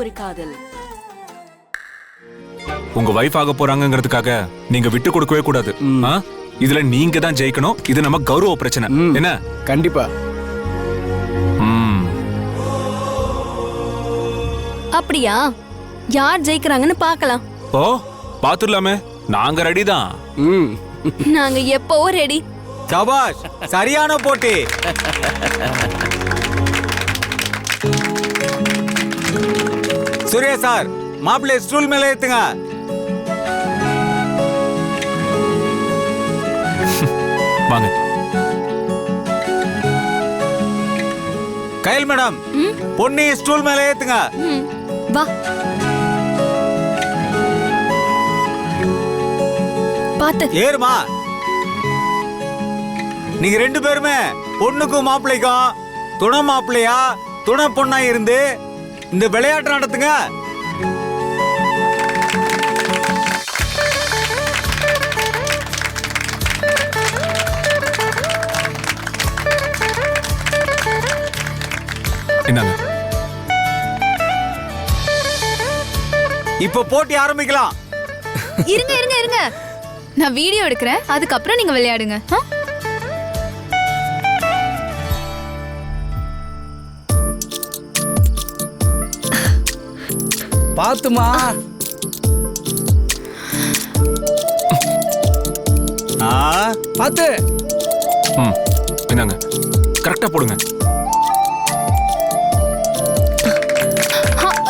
ஒரு காதல். உங்க வைஃப் ஆக போறாங்கிறதுக்காக நீங்க விட்டு கொடுக்கவே கூடாது. இதுல நீங்க தான் ஜெயிக்கணும். இது நம்ம கௌரவ பிரச்சனை. என்ன? கண்டிப்பா. அப்படியா? யார் ஜெயிக்கிறாங்கன்னு பார்க்கலாம். ஓ, பாத்துடலாமே. நாங்க ரெடி தான். நாங்க எப்பவோ ரெடி. சபாஷ், சரியான போட்டி. சூர்யா சார், மாப்பிள்ளை ஸ்டூல் மேல ஏத்துங்க. வாங்க. கயல் மேடம், பொன்னி ஸ்டூல் மேல ஏத்துங்க. வா. பாத்து ஏறுமா. நீங்க ரெண்டு பேருமே பொண்ணுக்கும் மாப்பிள்ளைக்கும் துணை மாப்பிள்ளையா துணை பொண்ணா இருந்து இந்த விளையாட்டு நடத்துங்க. என்னங்க? இப்ப போட்டி ஆரம்பிக்கலாம். இருங்க இருங்க இருங்க, நான் வீடியோ எடுக்கிறேன். அதுக்கப்புறம் நீங்க விளையாடுங்க. பாத்துமா. பாத்து. என்னங்க? கரெக்டா போடுங்க.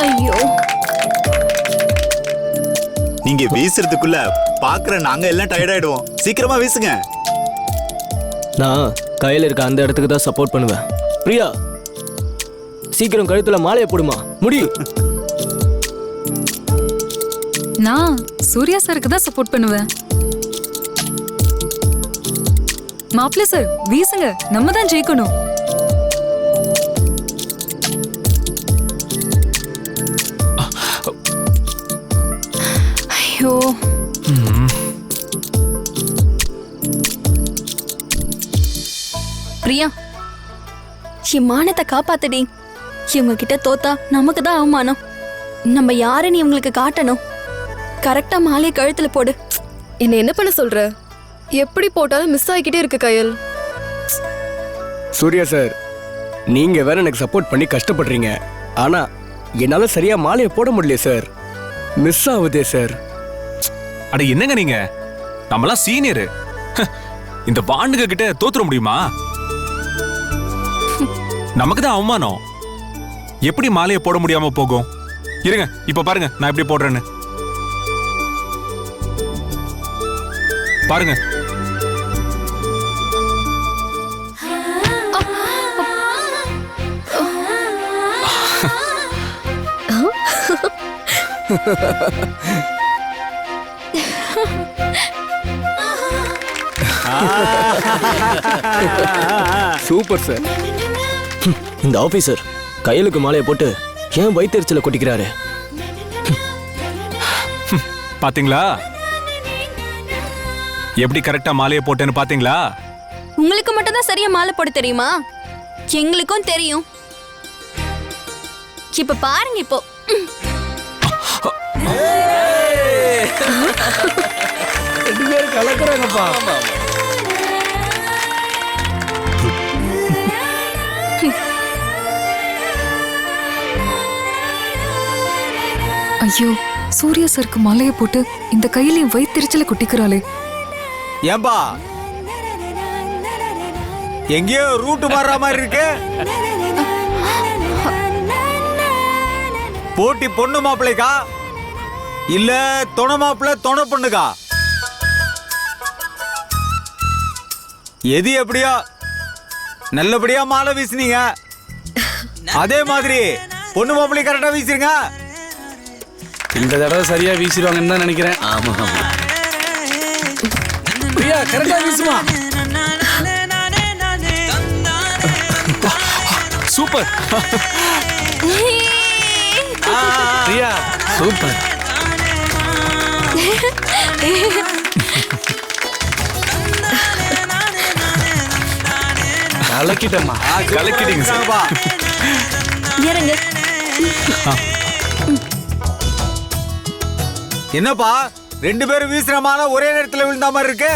ஐயோ, நீங்க வீசுறதுக்குள்ள பாக்குற நாங்க எல்லாம் டயர்ட் ஆயிடுவோம். சீக்கிரமா வீசுங்க. நான் கையில இருக்க அந்த இடத்துக்கு தான் சப்போர்ட் பண்ணுவேன். பிரியா, சீக்கிரம் கழுத்துல மாலையை போடுமா. முடி. நான் சூர்யா சாருக்கு தான் சப்போர்ட் பண்ணுவேன். மாப்பிள்ளை சார் வீசுங்க, நம்ம தான் ஜெயிக்கணும். ஐயோ. பிரியா, என் மானத்தை காப்பாத்தடி. இவங்க கிட்ட தோத்தா நமக்கு தான் அவமானம். நம்ம யாருன்னு இவங்களுக்கு காட்டணும். கரெக்டா மாலையை கழுத்துல போடு. என்ன பண்ண சொல்ற? எப்படி போட்டாலும் மிஸ் ஆகிக்கிட்டே இருக்கு கயல். சூர்யா சார், நீங்க வேற எனக்கு சப்போர்ட் பண்ணி கஷ்டப்படுறீங்க. ஆனா என்னால சரியா மாலையை போட முடியல சார். மிஸ் ஆகுதே சார். அட என்னங்க நீங்க? நம்மளாம் சீனியர். இந்த வாண்டுக கிட்ட தோத்துற முடியுமா? நமக்கு தான் அவமானம். எப்படி மாலையை போட முடியாம போகும்? இருங்க, இப்ப பாருங்க நான் எப்படி போடுறேன்னு. பாருங்க. Super sir. இந்த ஆபீசர் கையிலுக்கு மாலையை போட்டு ஏன் வயிற்றுல கொட்டிக்கிறாரு? பாத்தீங்களா எப்படி கரெக்டா மாலையை போட்டேன்னு? பாத்தீங்களா? உங்களுக்கு மட்டும் தான் சரியா மாலை போட தெரியுமா? எங்களுக்கும் தெரியும். இப்ப பாருங்க. இப்போ ரெண்டு பேரும் கலக்குறாங்கப்பா. ஐயோ, சூர்யா சாருக்கு மாலையை போட்டு இந்த கையிலையும் வயிற்றுல கொட்டிக்கிறாளே. ஏம்பா, எங்கேயோ ரூட் மாறுற மாதிரி இருக்கு. போட்டி பொண்ணு மாப்பிள்ளைக்கா இல்ல துணை மாப்பிள்ளை துணை பொண்ணுக்கா? எது எப்படியோ நல்லபடியா மாலை வீசுனீங்க. அதே மாதிரி பொண்ணு மாப்பிள்ளை கரெக்டா வீசுறீங்க. இந்த தடவை சரியா வீசிடுவாங்கன்னு தான் நினைக்கிறேன். ஆமா ஆமா. பிரியா, கரெக்டா வீசுமா. சூப்பர். பிரியா, சூப்பர். கலக்கிட்டம்மா. கலக்கிட்டீங்க சார். இறங்க. என்னப்பா ரெண்டு பேரும் வீசுற மாலை ஒரே நேரத்துல விழுந்த மாதிரி இருக்கு